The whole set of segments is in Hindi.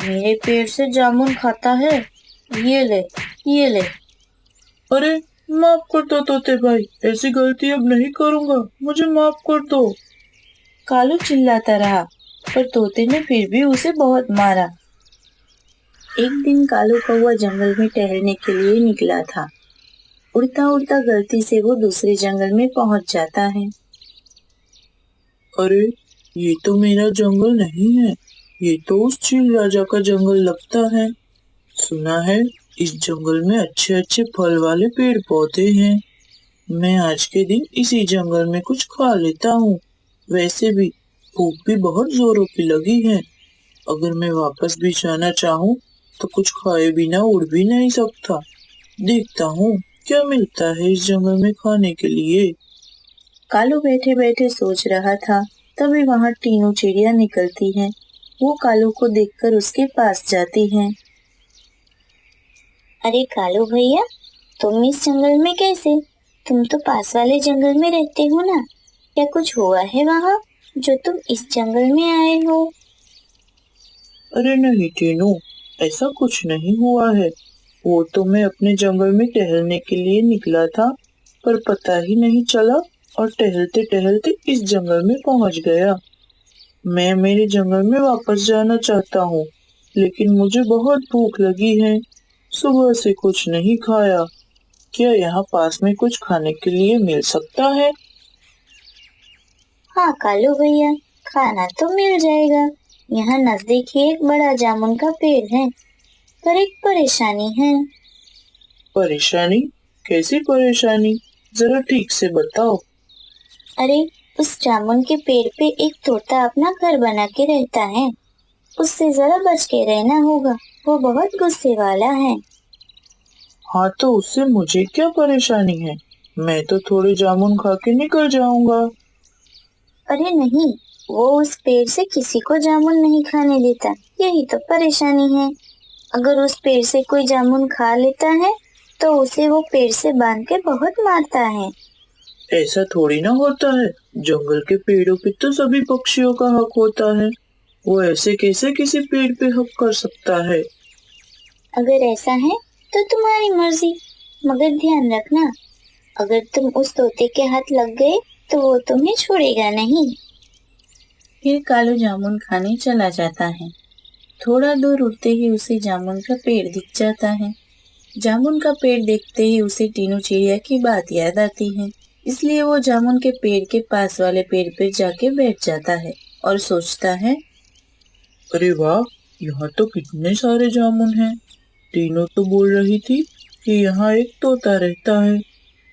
मेरे पेड़ से जामुन खाता है। ये ले, ये ले। अरे माफ कर दो तोते भाई, ऐसी गलती अब नहीं करूंगा, मुझे माफ कर दो। कालू चिल्लाता रहा, पर तोते ने फिर भी उसे बहुत मारा। एक दिन कालू कौवा जंगल में टहलने के लिए निकला था। उड़ता उड़ता गलती से वो दूसरे जंगल में पहुंच जाता है। अरे ये तो मेरा जंगल नहीं है, ये तो उस चील राजा का जंगल लगता है। सुना है इस जंगल में अच्छे अच्छे फल वाले पेड़ पौधे हैं। मैं आज के दिन इसी जंगल में कुछ खा लेता हूँ। वैसे भी भूख भी बहुत जोरों की लगी है। अगर मैं वापस भी जाना चाहूँ तो कुछ खाए बिना उड़ भी नहीं सकता। देखता हूँ क्या मिलता है इस जंगल में खाने के लिए। कालू बैठे बैठे सोच रहा था, तभी वहां टीनू चिड़िया निकलती है। वो कालू को देखकर उसके पास जाती है। अरे कालू भैया, तुम इस जंगल में कैसे? तुम तो पास वाले जंगल में रहते हो ना। क्या कुछ हुआ है वहाँ जो तुम इस जंगल में आए हो? अरे नहीं टीनू, ऐसा कुछ नहीं हुआ है। वो तो मैं अपने जंगल में टहलने के लिए निकला था, पर पता ही नहीं चला और टहलते टहलते इस जंगल में पहुंच गया। मैं मेरे जंगल में वापस जाना चाहता हूँ, लेकिन मुझे बहुत भूख लगी है। सुबह से कुछ नहीं खाया। क्या यहाँ पास में कुछ खाने के लिए मिल सकता है? हाँ कालू भैया, खाना तो मिल जाएगा। यहाँ नजदीक ही एक बड़ा जामुन का पेड़ है, पर एक परेशानी है। परेशानी? कैसी परेशानी? जरा ठीक से बताओ। अरे, उस जामुन के पेड़ पे एक तोता अपना घर बना के रहता है। उससे जरा बच के रहना होगा, वो बहुत गुस्से वाला है। हाँ तो उससे मुझे क्या परेशानी है? मैं तो थोड़े जामुन खा के निकल जाऊंगा। अरे नहीं, वो उस पेड़ से किसी को जामुन नहीं खाने देता, यही तो परेशानी है। अगर उस पेड़ से कोई जामुन खा लेता है तो उसे वो पेड़ से बांध के बहुत मारता है। ऐसा थोड़ी ना होता है। जंगल के पेड़ों पे तो सभी पक्षियों का हक होता है। वो ऐसे कैसे किसी पेड़ पे हक कर सकता है? अगर ऐसा है तो तुम्हारी मर्जी, मगर ध्यान रखना, अगर तुम उस तोते के हाथ लग गए तो वो तुम्हें छोड़ेगा नहीं। फिर कालू जामुन खाने चला जाता है। थोड़ा दूर उड़ते ही उसे जामुन का पेड़ दिख जाता है। जामुन का पेड़ देखते ही उसे टीनू चिड़िया की बात याद आती है। इसलिए वो जामुन के पेड़ के पास वाले पेड़ पर जाके बैठ जाता है और सोचता है, अरे वाह, यहाँ तो कितने सारे जामुन हैं। तीनों तो बोल रही थी कि यहाँ एक तोता रहता है।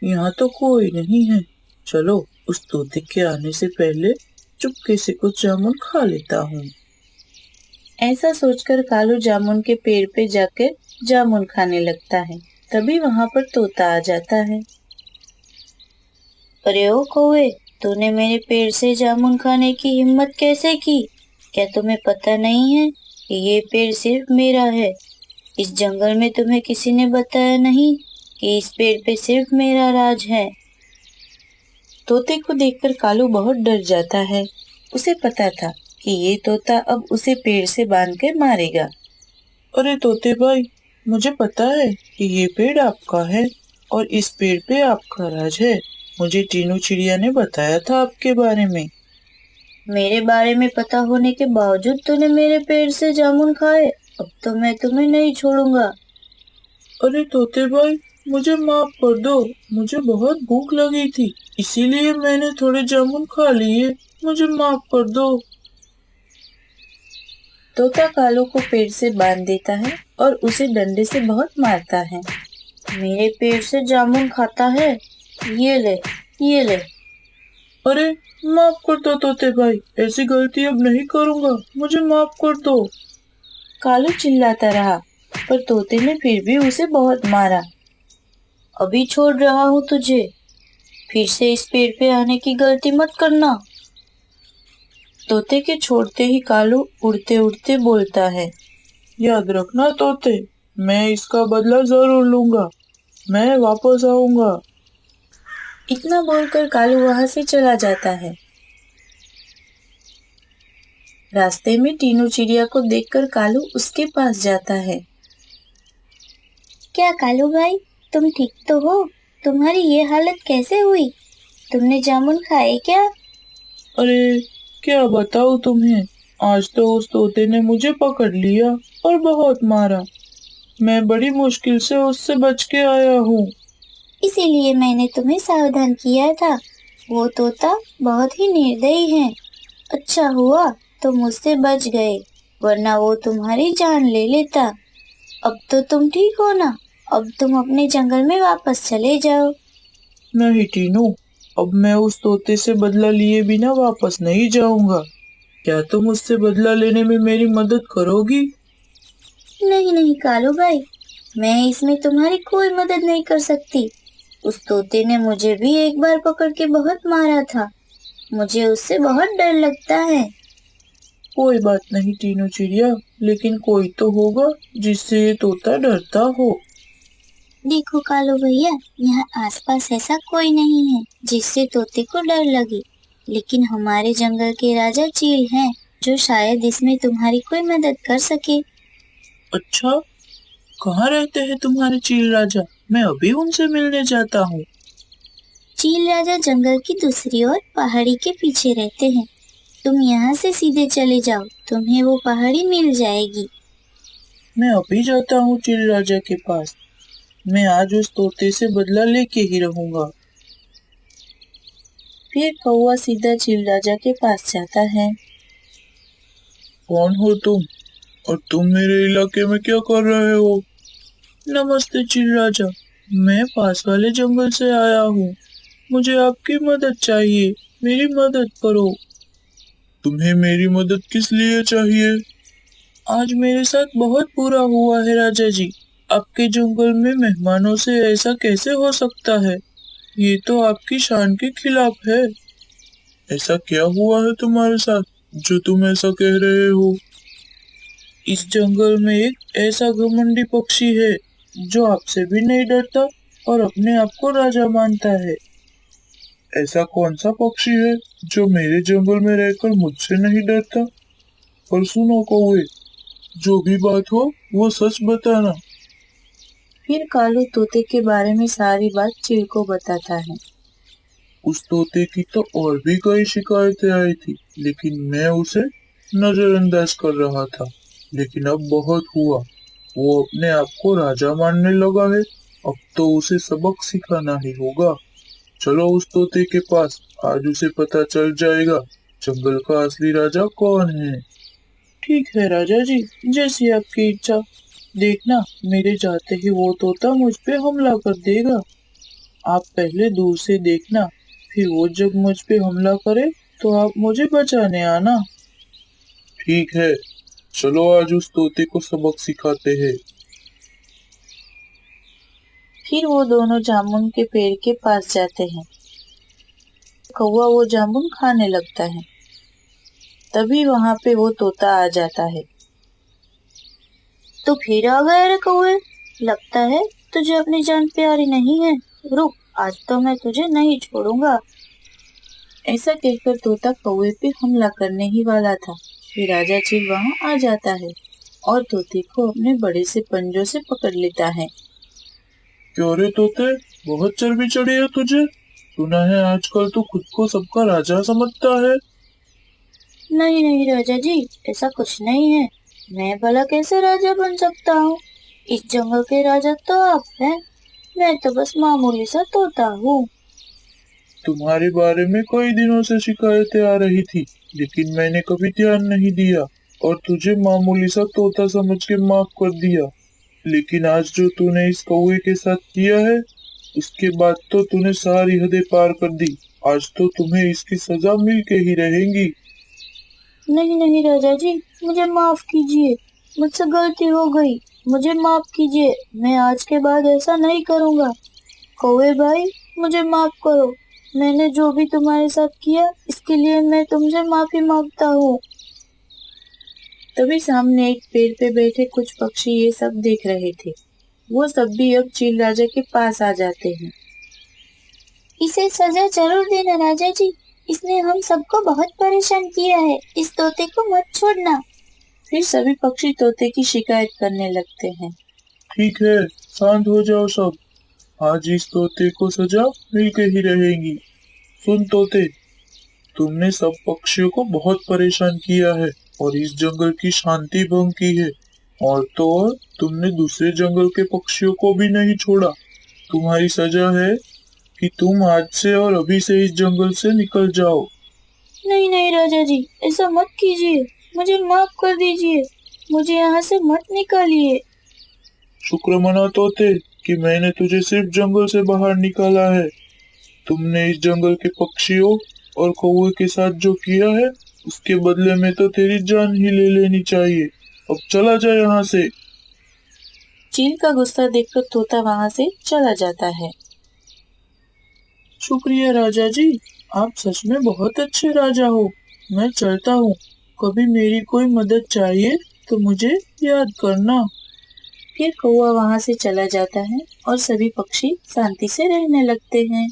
यहाँ तो कोई नहीं है। चलो उस तोते के आने से पहले चुपके से कुछ जामुन खा लेता हूँ। ऐसा सोचकर कालू जामुन के पेड़ पे जाकर जामुन खाने लगता है। तभी वहां पर तोता आ जाता है। अरे ओ कौवे, तूने मेरे पेड़ से जामुन खाने की हिम्मत कैसे की? क्या तुम्हें पता नहीं है कि ये पेड़ सिर्फ मेरा है? इस जंगल में तुम्हें किसी ने बताया नहीं कि इस पेड़ पे सिर्फ मेरा राज है। तोते को देखकर कालू बहुत डर जाता है। उसे पता था कि ये तोता अब उसे पेड़ से बांध कर मारेगा। अरे तोते भाई, मुझे पता है कि ये पेड़ आपका है और इस पेड़ पे आपका राज है। मुझे टीनू चिड़िया ने बताया था आपके बारे में। मेरे बारे में पता होने के बावजूद तूने मेरे पेड़ से जामुन खाए। अब तो मैं तुम्हें नहीं छोड़ूंगा। अरे तोते भाई, मुझे माफ कर दो। मुझे बहुत भूख लगी थी, इसीलिए मैंने थोड़े जामुन खा लिए। मुझे माफ कर दो। तोता कालू को पेड़ से बांध देता है और उसे डंडे से बहुत मारता है। मेरे पेड़ से जामुन खाता है। ये ले, ये ले। अरे माफ कर दो तोते भाई, ऐसी गलती अब नहीं करूंगा, मुझे माफ कर दो। कालू चिल्लाता रहा, पर तोते ने फिर भी उसे बहुत मारा। अभी छोड़ रहा हूँ तुझे, फिर से इस पेड़ पे आने की गलती मत करना। तोते के छोड़ते ही कालू उड़ते उड़ते बोलता है, याद रखना तोते, मैं इसका बदला जरूर लूंगा। मैं वापस आऊंगा। इतना बोलकर कालू वहां से चला जाता है। रास्ते में टीनू चिड़िया को देखकर कालू उसके पास जाता है। क्या कालू भाई, तुम ठीक तो हो? तुम्हारी ये हालत कैसे हुई? तुमने जामुन खाए क्या? अरे क्या बताऊँ तुम्हें, आज तो उस तोते ने मुझे पकड़ लिया और बहुत मारा। मैं बड़ी मुश्किल से उससे बच के आया हूँ। इसीलिए मैंने तुम्हें सावधान किया था। वो तोता बहुत ही निर्दयी है। अच्छा हुआ तुम मुझसे बच गए, वरना वो तुम्हारी जान ले लेता। अब तो तुम ठीक हो ना? अब तुम अपने जंगल में वापस चले जाओ। नहीं टीनू, अब मैं उस तोते से बदला लिए बिना वापस नहीं जाऊंगा। क्या तुम उससे बदला लेने में मेरी मदद करोगी? नहीं नहीं कालू भाई, मैं इसमें तुम्हारी कोई मदद नहीं कर सकती। उस तोते ने मुझे भी एक बार पकड़ के बहुत मारा था। मुझे उससे बहुत डर लगता है। कोई बात नहीं टीनू चिड़िया, लेकिन कोई तो होगा जिससे ये तोता डरता हो। देखो कालू भैया, यहाँ आसपास ऐसा कोई नहीं है जिससे तोते को डर लगे। लेकिन हमारे जंगल के राजा चील हैं, जो शायद इसमें तुम्हारी कोई मदद कर सके। अच्छा, कहाँ रहते हैं तुम्हारे चील राजा? मैं अभी उनसे मिलने जाता हूँ। चील राजा जंगल की दूसरी ओर पहाड़ी के पीछे रहते हैं। तुम यहाँ से सीधे चले जाओ, तुम्हें वो पहाड़ी मिल जाएगी। मैं अभी जाता हूँ चील राजा के पास। मैं आज उस तोते से बदला लेके ही रहूंगा। फिर कौवा सीधा चील राजा के पास जाता है। कौन हो तुम? और तुम मेरे इलाके में क्या कर रहे हो? नमस्ते चील राजा, मैं पास वाले जंगल से आया हूँ। मुझे आपकी मदद चाहिए, मेरी मदद करो। तुम्हें मेरी मदद किस लिए चाहिए? आज मेरे साथ बहुत बुरा हुआ है राजा जी। आपके जंगल में मेहमानों से ऐसा कैसे हो सकता है? ये तो आपकी शान के खिलाफ है। ऐसा क्या हुआ है तुम्हारे साथ जो तुम ऐसा कह रहे हो? इस जंगल में एक ऐसा घमंडी पक्षी है जो आपसे भी नहीं डरता और अपने आप को राजा मानता है। ऐसा कौन सा पक्षी है जो मेरे जंगल में रहकर मुझसे नहीं डरता? पर सुनो कौवे, जो भी बात हो वो सच बताना। फिर कालू तोते के बारे में सारी बात चील को बताता है। उस तोते की तो और भी कई शिकायतें आई थी, लेकिन मैं उसे नजरअंदाज कर रहा था। लेकिन अब बहुत हुआ, वो अपने आप को राजा मानने लगा है। अब तो उसे सबक सिखाना ही होगा। चलो उस तोते के पास, आज उसे पता चल जाएगा जंगल का असली राजा कौन है। ठीक है राजा जी, जैसी आपकी इच्छा। देखना, मेरे जाते ही वो तोता मुझ पे हमला कर देगा। आप पहले दूर से देखना, फिर वो जब मुझ पे हमला करे तो आप मुझे बचाने आना। ठीक है, चलो आज उस तोते को सबक सिखाते हैं। फिर वो दोनों जामुन के पेड़ के पास जाते हैं। कौवा वो जामुन खाने लगता है। तभी वहां पे वो तोता आ जाता है। तो फिर आ गए रे कौवे, लगता है तुझे अपनी जान प्यारी नहीं है। रुक, आज तो मैं तुझे नहीं छोड़ूंगा। ऐसा कहकर तोता कौवे पे हमला करने ही वाला था। फिर राजा चील वहां आ जाता है और तोते को अपने बड़े से पंजों से पकड़ लेता है। क्यों रे तोते, बहुत चर्बी चढ़ी है तुझे? सुना है आजकल तू खुद को सबका राजा समझता है। नहीं नहीं राजा जी, ऐसा कुछ नहीं है। मैं भला कैसे राजा बन सकता हूँ? इस जंगल के राजा तो आप हैं। मैं तो बस मामूली सा तोता हूँ। तुम्हारे बारे में कई दिनों से शिकायतें आ रही थी, लेकिन मैंने कभी ध्यान नहीं दिया और तुझे मामूली सा तोता समझ के माफ कर दिया। लेकिन आज जो तूने इस कौवे के साथ किया है, उसके बाद तो तूने सारी हदें पार कर दी। आज तो तुम्हें इसकी सजा मिल के ही रहेगी। नहीं नहीं राजा जी, मुझे माफ कीजिए। मुझसे गलती हो गई, मुझे माफ कीजिए। मैं आज के बाद ऐसा नहीं करूँगा। कौवे भाई, मुझे माफ करो। मैंने जो भी तुम्हारे साथ किया, इसके लिए मैं तुमसे माफी मांगता हूँ। तभी सामने एक पेड़ पे बैठे कुछ पक्षी ये सब देख रहे थे। वो सब भी अब चील राजा के पास आ जाते हैं। इसे सजा जरूर देना राजा जी। इसने हम सबको बहुत परेशान किया है, इस तोते को मत छोड़ना। फिर सभी पक्षी तोते की शिकायत करने लगते हैं। ठीक है, शांत हो जाओ सब। आज इस तोते को सजा मिलके ही रहेगी। सुन तोते, तुमने सब पक्षियों को बहुत परेशान किया है और इस जंगल की शांति भंग की है। और तो और तुमने दूसरे जंगल के पक्षियों को भी नहीं छोड़ा। तुम्हारी सजा है कि तुम आज से और अभी से इस जंगल से निकल जाओ। नहीं नहीं राजा जी, ऐसा मत कीजिए, मुझे माफ कर दीजिए, मुझे यहाँ से मत निकालिए। शुक्र मना तोते कि मैंने तुझे सिर्फ जंगल से बाहर निकाला है। तुमने इस जंगल के पक्षियों और कौवे के साथ जो किया है उसके बदले में तो तेरी जान ही ले लेनी चाहिए। अब चला जा यहाँ से। चील का गुस्सा देखकर तोता वहाँ से चला जाता है। शुक्रिया राजा जी, आप सच में बहुत अच्छे राजा हो। मैं चलता हूँ, कभी मेरी कोई मदद चाहिए तो मुझे याद करना। फिर कौवा वहाँ से चला जाता है और सभी पक्षी शांति से रहने लगते हैं।